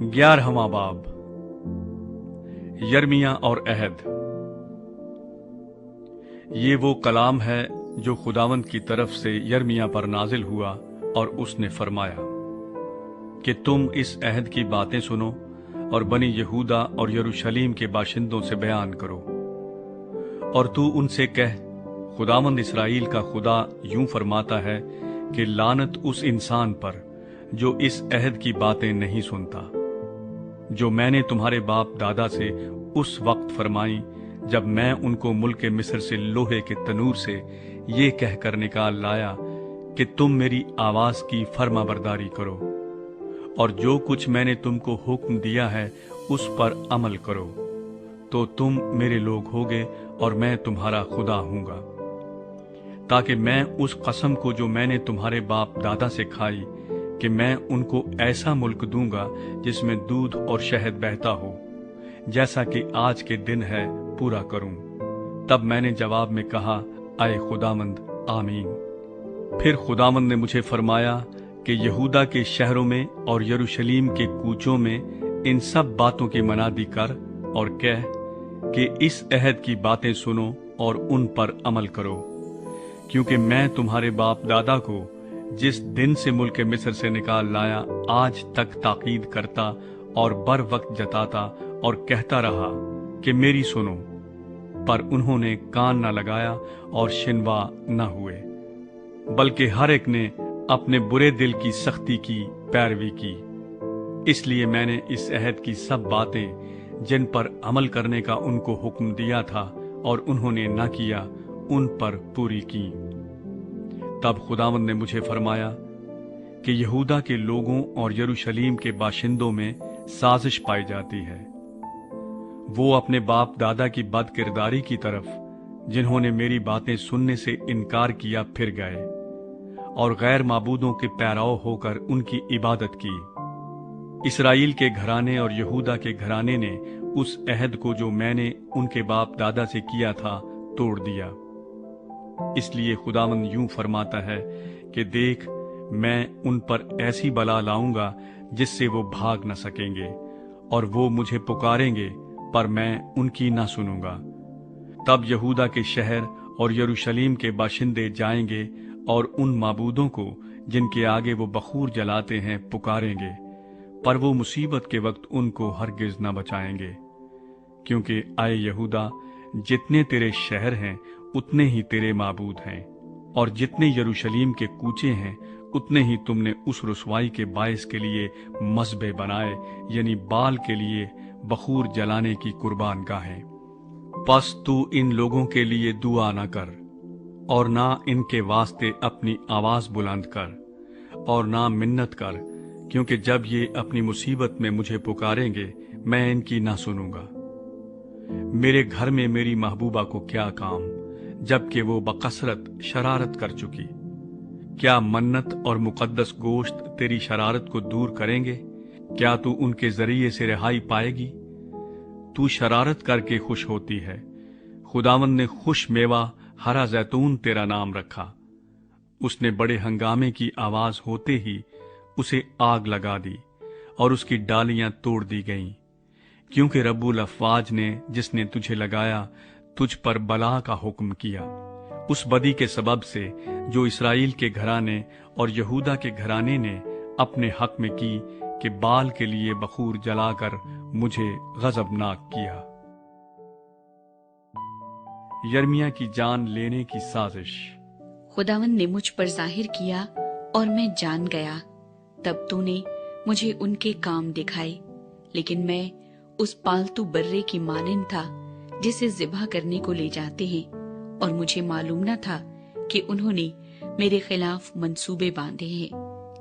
11वां बाब। यर्मिया और अहद। ये वो कलाम है जो खुदावंद की तरफ से यर्मिया पर नाजिल हुआ, और उसने फरमाया कि तुम इस अहद की बातें सुनो और बनी यहूदा और यरूशलेम के बाशिंदों से बयान करो, और तू उनसे कह, खुदावंद इसराइल का खुदा यूं फरमाता है कि लानत उस इंसान पर जो इस अहद की बातें नहीं सुनता, जो मैंने तुम्हारे बाप दादा से उस वक्त फरमाई जब मैं उनको मुल्क मिस्र से लोहे के तनूर से ये कहकर निकाल लाया कि तुम मेरी आवाज की फर्माबरदारी करो, और जो कुछ मैंने तुमको हुक्म दिया है उस पर अमल करो, तो तुम मेरे लोग होगे और मैं तुम्हारा खुदा हूंगा, ताकि मैं उस कसम को जो मैंने तुम्हारे बाप दादा से खाई कि मैं उनको ऐसा मुल्क दूंगा जिसमें दूध और शहद बहता हो, जैसा कि आज के दिन है, पूरा करूं। तब मैंने जवाब में कहा, आए खुदावंद, आमीन। फिर खुदावंद ने मुझे फरमाया कि यहूदा के शहरों में और यरूशलेम के कूचों में इन सब बातों की मनादी कर और कह कि इस अहद की बातें सुनो और उन पर अमल करो, क्योंकि मैं तुम्हारे बाप दादा को जिस दिन से मुल्क मिस्र से निकाल लाया आज तक ताकीद करता और बर वक्त जताता और कहता रहा कि मेरी सुनो, पर उन्होंने कान न लगाया और शिनवा न हुए, बल्कि हर एक ने अपने बुरे दिल की सख्ती की पैरवी की। इसलिए मैंने इस अहद की सब बातें जिन पर अमल करने का उनको हुक्म दिया था और उन्होंने न किया, उन पर पूरी की। तब खुदावंद ने मुझे फरमाया कि यहूदा के लोगों और यरूशलेम के बाशिंदों में साजिश पाई जाती है। वो अपने बाप दादा की बदकिरदारी की तरफ, जिन्होंने मेरी बातें सुनने से इनकार किया, फिर गए और गैर माबूदों के पैराव होकर उनकी इबादत की। इसराइल के घराने और यहूदा के घराने ने उस अहद को जो मैंने उनके बाप दादा से किया था तोड़ दिया। इसलिए खुदावंद यूं फरमाता है कि देख, मैं उन पर ऐसी बला लाऊंगा जिससे वो भाग न सकेंगे, और वो मुझे पुकारेंगे पर मैं उनकी न सुनूंगा। तब यहूदा के शहर और यरूशलेम के बाशिंदे जाएंगे और उन माबूदों को जिनके आगे वो बखूर जलाते हैं पुकारेंगे, पर वो मुसीबत के वक्त उनको हरगिज न बचाएंगे। क्योंकि आए यहूदा, जितने तेरे शहर हैं उतने ही तेरे माबूद हैं, और जितने यरूशलेम के कूचे हैं उतने ही तुमने उस रुसवाई के बायस के लिए मज़बे बनाए, यानी बाल के लिए बखूर जलाने की कुर्बान गाहें। बस तू इन लोगों के लिए दुआ न कर, और ना इनके वास्ते अपनी आवाज बुलंद कर, और ना मिन्नत कर, क्योंकि जब ये अपनी मुसीबत में मुझे पुकारेंगे मैं इनकी ना सुनूंगा। मेरे घर में मेरी महबूबा को क्या काम, जबकि वो बकसरत शरारत कर चुकी। क्या मन्नत और मुकद्दस गोश्त तेरी शरारत को दूर करेंगे? क्या तू उनके जरिए से रिहाई पाएगी? तू शरारत करके खुश होती है। खुदावंद ने खुश मेवा हरा जैतून तेरा नाम रखा। उसने बड़े हंगामे की आवाज होते ही उसे आग लगा दी और उसकी डालियां तोड़ दी गईं, क्योंकि रब्बुल अफ़वाज ने, जिसने तुझे लगाया, तुझ पर बला का हुक्म किया, उस बदी के सबब से जो इसराइल के घराने और यहूदा के घराने ने अपने हक में की, कि बाल के लिए बखूर जलाकर मुझे गजबनाक किया। यर्मिया की जान लेने की साजिश। खुदावंद ने मुझ पर जाहिर किया और मैं जान गया। तब तूने मुझे उनके काम दिखाए, लेकिन मैं उस पालतू बर्रे की मानिंद था जिसे ज़िबा करने को ले जाते हैं, और मुझे मालूम न था कि उन्होंने मेरे खिलाफ मंसूबे बांधे हैं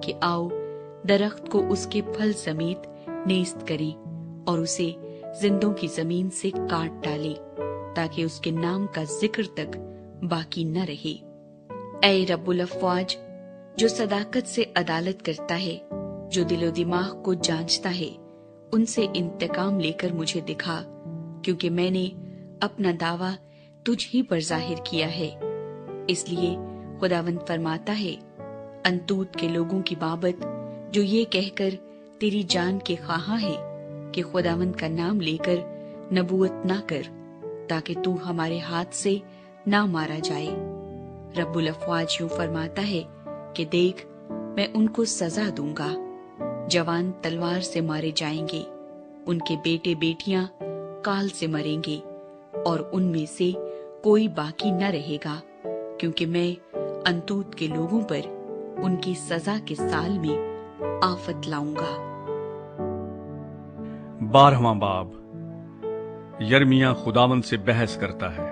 कि आओ दरख्त को उसके फल समेत नेस्त करें और उसे जिंदों की जमीन से काट डालें, ताकि उसके नाम का जिक्र तक बाकी न रहे। ऐ रब्बुल अफ़वाज, जो सदाकत से अदालत करता है, जो दिलो दिमाग को जांचता है, उनसे इंतकाम लेकर मुझे दिखा, क्योंकि मैंने अपना दावा तुझ ही पर जाहिर किया है। इसलिए खुदावंद फरमाता है, अनतूत के लोगों की बाबत जो ये कहकर तेरी जान के ख्वाहां है कि खुदावंद का नाम लेकर नबूवत ना कर, ताकि तू हमारे हाथ से ना मारा जाए। रब्बुल अफ़वाज यूं फरमाता है कि देख, मैं उनको सजा दूंगा। जवान तलवार से मारे जाएंगे, उनके बेटे बेटियां काल से मरेंगे, और उनमें से कोई बाकी न रहेगा, क्योंकि मैं अंतूत के लोगों पर उनकी सजा के साल में आफत लाऊंगा। 12वां बाब। यर्मिया खुदावंद से बहस करता है।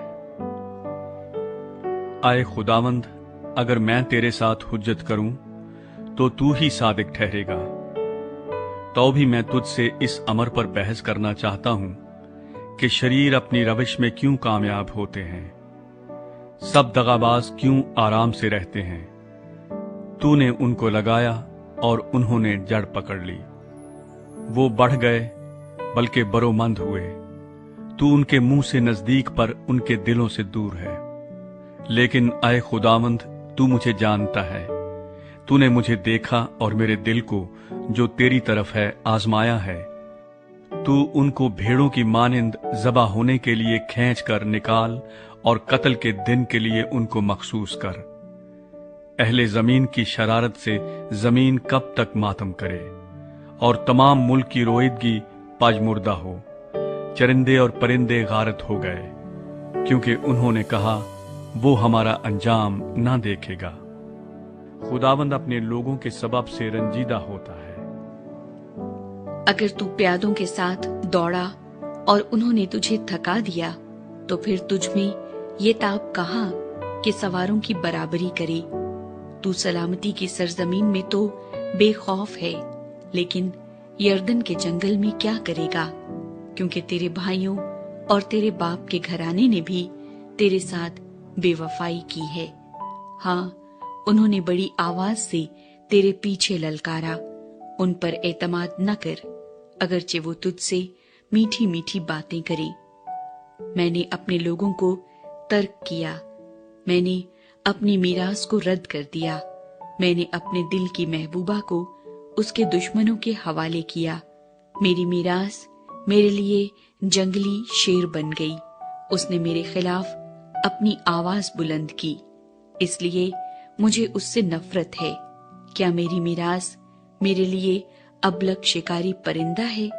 आए खुदावंद, अगर मैं तेरे साथ हुज्जत करूं तो तू ही सादिक ठहरेगा। तो भी मैं तुझसे इस अमर पर बहस करना चाहता हूं कि शरीर अपनी रविश में क्यों कामयाब होते हैं, सब दगाबाज क्यों आराम से रहते हैं। तूने उनको लगाया और उन्होंने जड़ पकड़ ली, वो बढ़ गए बल्कि बरोमंद हुए। तू उनके मुंह से नजदीक पर उनके दिलों से दूर है। लेकिन आए खुदावंद, तू मुझे जानता है। तूने मुझे देखा और मेरे दिल को जो तेरी तरफ है आजमाया है। तू उनको भेड़ों की मानिंद ज़बा होने के लिए खींच कर निकाल और कत्ल के दिन के लिए उनको मखसूस कर। अहले जमीन की शरारत से जमीन कब तक मातम करे और तमाम मुल्क की रोईदगी पजमुर्दा हो। चरिंदे और परिंदे गारत हो गए, क्योंकि उन्होंने कहा वो हमारा अंजाम ना देखेगा। खुदावंद अपने लोगों के सबब से रंजीदा होता है। अगर तू प्यादों के साथ दौड़ा और उन्होंने तुझे थका दिया, तो फिर तुझ में ये ताब कहाँ कि सवारों की बराबरी करे। तू सलामती की सरजमीन में तो बेखौफ है, लेकिन यर्दन के जंगल में क्या करेगा, क्योंकि तेरे भाइयों और तेरे बाप के घराने ने भी तेरे साथ बेवफाई की है। हाँ, उन्होंने बड़ी आवाज से तेरे पीछे ललकारा। उन पर एतमाद न कर, अगरचे वो तुझसे मीठी मीठी बातें करे। मैंने अपने लोगों को तर्क किया, मैंने अपनी मीरास को रद्द कर दिया। मैंने अपने दिल की महबूबा को उसके दुश्मनों के हवाले किया। मेरी मीरास मेरे लिए जंगली शेर बन गई। उसने मेरे खिलाफ अपनी आवाज बुलंद की, इसलिए मुझे उससे नफरत है। क्या मेरी मीरास मेरे लिए अबलग शिकारी परिंदा है?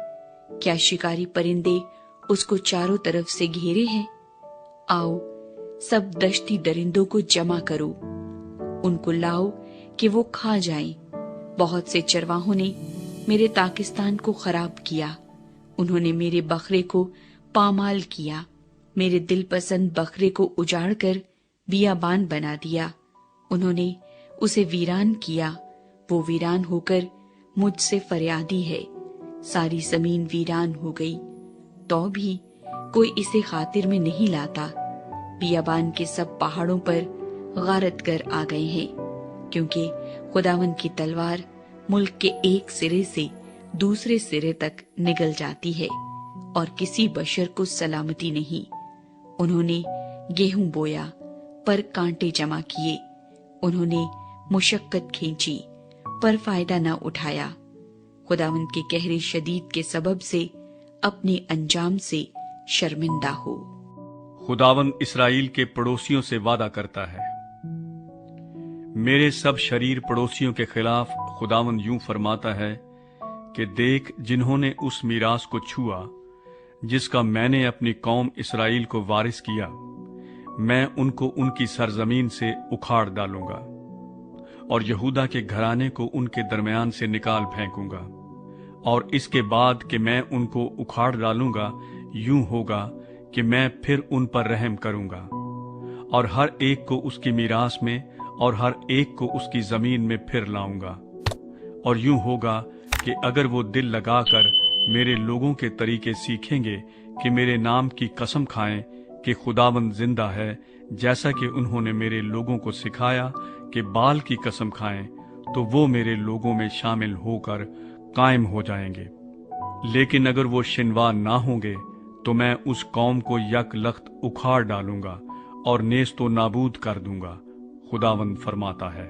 क्या शिकारी परिंदे उसको चारों तरफ से घेरे हैं? आओ, सब दश्ती दरिंदों को जमा करो, उनको लाओ कि वो खा जाएं। बहुत से चरवाहों ने मेरे ताकिस्तान को खराब किया। उन्होंने मेरे बकरे को पामाल किया, मेरे दिल पसंद बकरे को उजाड़ कर बियाबान बना दिया। उन्होंने उसे वीरान किया, वो वीरान होकर मुझसे फरियादी है। सारी जमीन वीरान हो गई, तो भी कोई इसे खातिर में नहीं लाता। बियाबान के सब पहाड़ों पर गारत कर आ गए हैं, क्योंकि खुदावन की तलवार मुल्क के एक सिरे से दूसरे सिरे तक निगल जाती है और किसी बशर को सलामती नहीं। उन्होंने गेहूं बोया पर कांटे जमा किए, उन्होंने मुशक्कत खींची पर फायदा न उठाया। खुदावंद के कहरे शदीद के सबब से अपने अंजाम से शर्मिंदा हो। खुदावंद इसराइल के पड़ोसियों से वादा करता है। मेरे सब शरीर पड़ोसियों के खिलाफ खुदावंद यूं फरमाता है कि देख, जिन्होंने उस मीरास को छुआ जिसका मैंने अपनी कौम इसराइल को वारिस किया, मैं उनको उनकी सरजमीन से उखाड़ डालूंगा और यहूदा के घराने को उनके दरमियान से निकाल फेंकूंगा। और इसके बाद कि मैं उनको उखाड़ डालूंगा, यूं होगा कि मैं फिर उन पर रहम करूंगा और हर एक को उसकी मीरास में और हर एक को उसकी जमीन में फिर लाऊंगा। और यूं होगा कि अगर वो दिल लगाकर मेरे लोगों के तरीके सीखेंगे कि मेरे नाम की कसम खाएं कि खुदावंद जिंदा है, जैसा कि उन्होंने मेरे लोगों को सिखाया कि बाल की कसम खाएं, तो वो मेरे लोगों में शामिल होकर कायम हो जाएंगे। लेकिन अगर वो शिनवा ना होंगे तो मैं उस कौम को यकलख्त उखाड़ डालूंगा और नेस्तो नाबूद कर दूंगा, खुदावंद फरमाता है।